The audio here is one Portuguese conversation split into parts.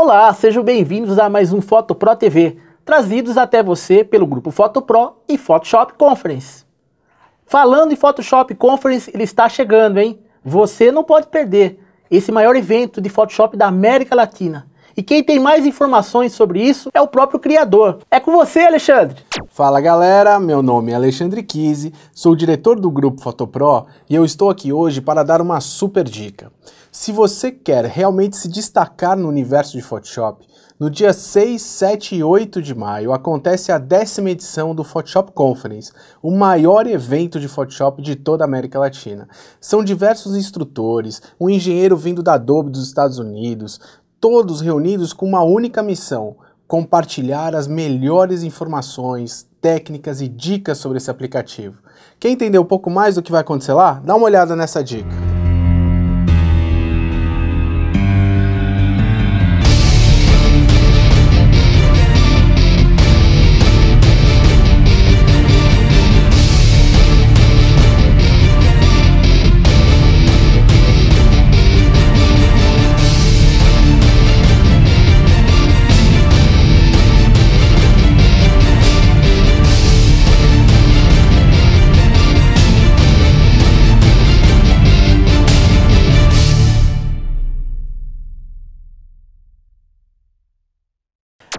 Olá, sejam bem-vindos a mais um PhotoPro TV, trazidos até você pelo grupo PhotoPro e Photoshop Conference. Falando em Photoshop Conference, ele está chegando, hein? Você não pode perder esse maior evento de Photoshop da América Latina. E quem tem mais informações sobre isso é o próprio criador. É com você, Alexandre! Fala galera, meu nome é Alexandre Kise, sou o diretor do grupo PhotoPro e eu estou aqui hoje para dar uma super dica. Se você quer realmente se destacar no universo de Photoshop, no dia 6, 7 e 8 de maio acontece a 10ª edição do Photoshop Conference, o maior evento de Photoshop de toda a América Latina. São diversos instrutores, um engenheiro vindo da Adobe dos Estados Unidos, todos reunidos com uma única missão: compartilhar as melhores informações, técnicas e dicas sobre esse aplicativo. Quer entender um pouco mais do que vai acontecer lá? Dá uma olhada nessa dica.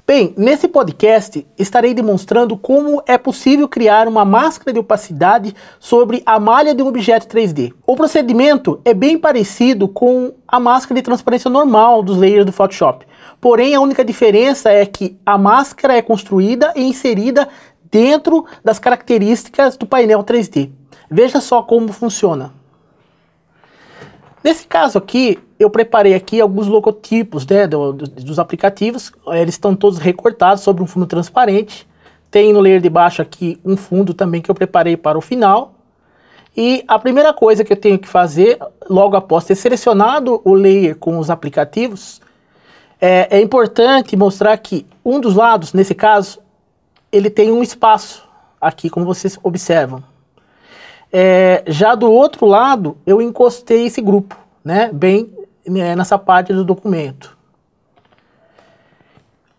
Bem, nesse podcast estarei demonstrando como é possível criar uma máscara de opacidade sobre a malha de um objeto 3D. O procedimento é bem parecido com a máscara de transparência normal dos layers do Photoshop. Porém, a única diferença é que a máscara é construída e inserida dentro das características do painel 3D. Veja só como funciona. Nesse caso aqui, eu preparei aqui alguns logotipos, né, dos aplicativos. Eles estão todos recortados sobre um fundo transparente. Tem no layer de baixo aqui um fundo também que eu preparei para o final. E a primeira coisa que eu tenho que fazer, logo após ter selecionado o layer com os aplicativos, é importante mostrar que um dos lados, nesse caso, ele tem um espaço aqui, como vocês observam. Já do outro lado, eu encostei esse grupo, né, bem nessa parte do documento.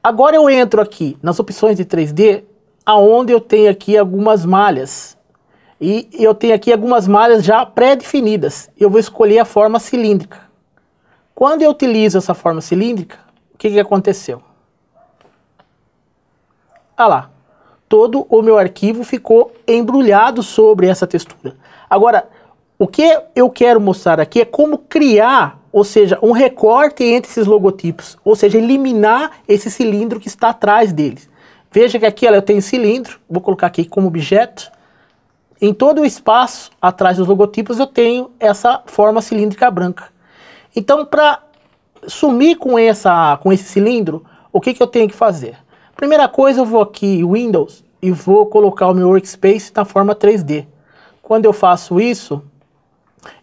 Agora eu entro aqui nas opções de 3D, aonde eu tenho aqui algumas malhas. E eu tenho aqui algumas malhas já pré-definidas. Eu vou escolher a forma cilíndrica. Quando eu utilizo essa forma cilíndrica, o que aconteceu? Olha lá. Todo o meu arquivo ficou embrulhado sobre essa textura. Agora, o que eu quero mostrar aqui é como criar, ou seja, um recorte entre esses logotipos, ou seja, eliminar esse cilindro que está atrás deles. Veja que aqui eu tenho cilindro, vou colocar aqui como objeto. Em todo o espaço atrás dos logotipos eu tenho essa forma cilíndrica branca. Então, para sumir com esse cilindro, o que eu tenho que fazer? Primeira coisa, eu vou aqui em Windows e vou colocar o meu Workspace na forma 3D. Quando eu faço isso,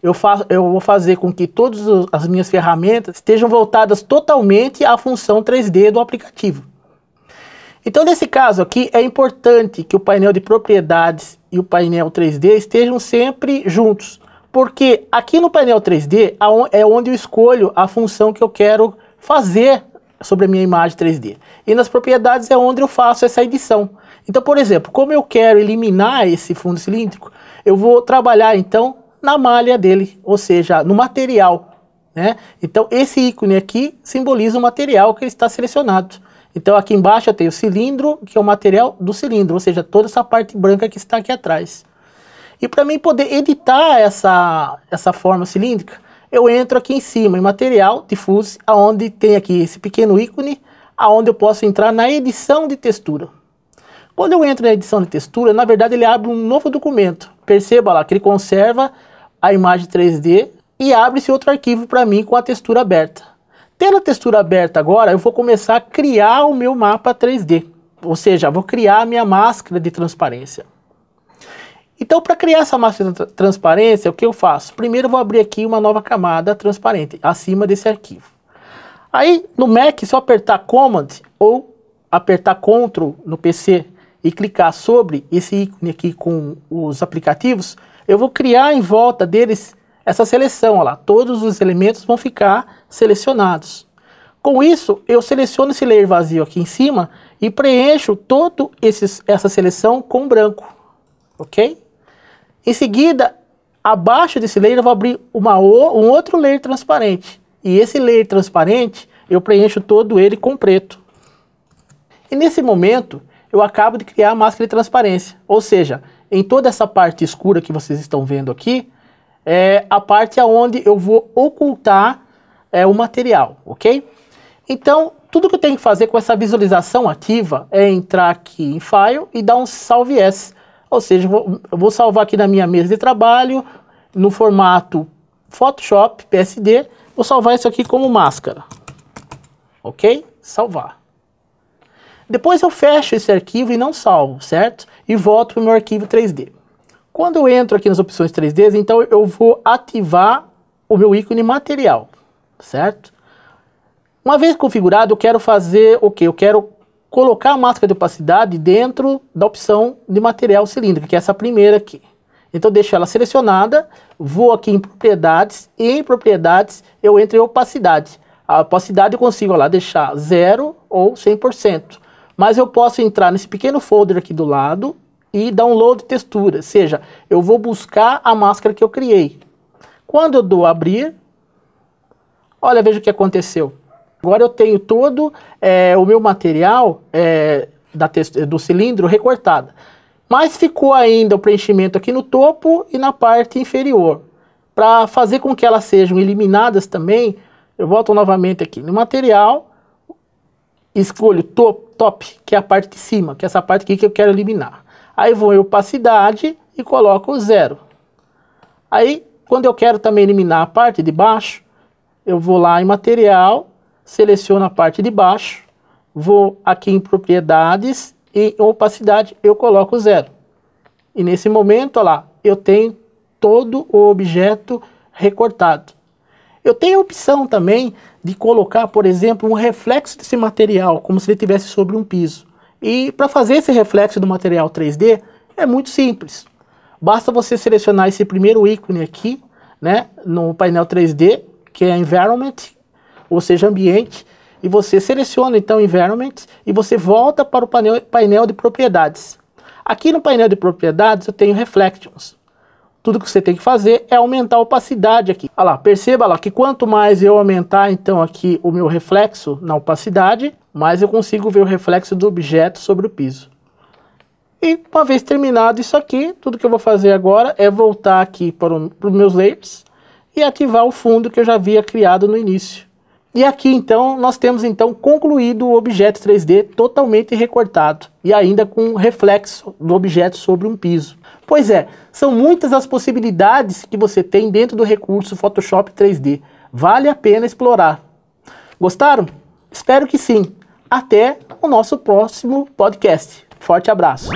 eu vou fazer com que todas as minhas ferramentas estejam voltadas totalmente à função 3D do aplicativo. Então, nesse caso aqui, é importante que o painel de propriedades e o painel 3D estejam sempre juntos. Porque aqui no painel 3D é onde eu escolho a função que eu quero fazer sobre a minha imagem 3D. E nas propriedades é onde eu faço essa edição. Então, por exemplo, como eu quero eliminar esse fundo cilíndrico, eu vou trabalhar então na malha dele, ou seja, no material, né? Então, esse ícone aqui simboliza o material que está selecionado. Então, aqui embaixo eu tenho o cilindro, que é o material do cilindro, ou seja, toda essa parte branca que está aqui atrás. E para mim poder editar essa forma cilíndrica, eu entro aqui em cima, em material, diffuse, aonde tem aqui esse pequeno ícone, aonde eu posso entrar na edição de textura. Quando eu entro na edição de textura, na verdade ele abre um novo documento. Perceba lá que ele conserva a imagem 3D e abre-se outro arquivo para mim com a textura aberta. Tendo a textura aberta agora, eu vou começar a criar o meu mapa 3D. Ou seja, vou criar a minha máscara de transparência. Então, para criar essa máscara de transparência, o que eu faço? Primeiro eu vou abrir aqui uma nova camada transparente, acima desse arquivo. Aí, no Mac, se eu apertar Command ou apertar Ctrl no PC e clicar sobre esse ícone aqui com os aplicativos, eu vou criar em volta deles essa seleção. Olha lá, todos os elementos vão ficar selecionados. Com isso, eu seleciono esse layer vazio aqui em cima e preencho toda essa seleção com branco, ok? Em seguida, abaixo desse layer eu vou abrir um outro layer transparente. E esse layer transparente, eu preencho todo ele com preto. E nesse momento, eu acabo de criar a máscara de transparência. Ou seja, em toda essa parte escura que vocês estão vendo aqui, é a parte onde eu vou ocultar o material, ok? Então, tudo que eu tenho que fazer com essa visualização ativa é entrar aqui em File e dar um Salve As. Ou seja, eu vou salvar aqui na minha mesa de trabalho, no formato Photoshop, PSD, vou salvar isso aqui como máscara. Ok? Salvar. Depois eu fecho esse arquivo e não salvo, certo? E volto para o meu arquivo 3D. Quando eu entro aqui nas opções 3D, então eu vou ativar o meu ícone material, certo? Uma vez configurado, eu quero fazer o quê? Eu quero colocar a máscara de opacidade dentro da opção de material cilíndrico, que é essa primeira aqui. Então, deixo ela selecionada, vou aqui em propriedades, e em propriedades eu entro em opacidade. A opacidade eu consigo lá deixar 0 ou 100%. Mas eu posso entrar nesse pequeno folder aqui do lado e download textura, ou seja, eu vou buscar a máscara que eu criei. Quando eu dou abrir, olha, veja o que aconteceu. Agora eu tenho todo o meu material do cilindro recortado. Mas ficou ainda o preenchimento aqui no topo e na parte inferior. Para fazer com que elas sejam eliminadas também, eu volto novamente aqui no material, escolho top, que é a parte de cima, que é essa parte aqui que eu quero eliminar. Aí vou em opacidade e coloco 0. Aí, quando eu quero também eliminar a parte de baixo, eu vou lá em material, seleciono a parte de baixo, vou aqui em propriedades e em opacidade eu coloco 0. E nesse momento, olha lá, eu tenho todo o objeto recortado. Eu tenho a opção também de colocar, por exemplo, um reflexo desse material, como se ele estivesse sobre um piso. E para fazer esse reflexo do material 3D, é muito simples. Basta você selecionar esse primeiro ícone aqui, né, no painel 3D, que é Environment, ou seja, ambiente, e você seleciona então Environment e você volta para o painel de propriedades. Aqui no painel de propriedades eu tenho Reflections. Tudo que você tem que fazer é aumentar a opacidade aqui. Olha lá, perceba lá que quanto mais eu aumentar então aqui o meu reflexo na opacidade, mais eu consigo ver o reflexo do objeto sobre o piso. E uma vez terminado isso aqui, tudo que eu vou fazer agora é voltar aqui para os meus layers e ativar o fundo que eu já havia criado no início. E aqui então nós temos então concluído o objeto 3D totalmente recortado e ainda com reflexo do objeto sobre um piso. Pois é, são muitas as possibilidades que você tem dentro do recurso Photoshop 3D. Vale a pena explorar. Gostaram? Espero que sim. Até o nosso próximo podcast. Forte abraço.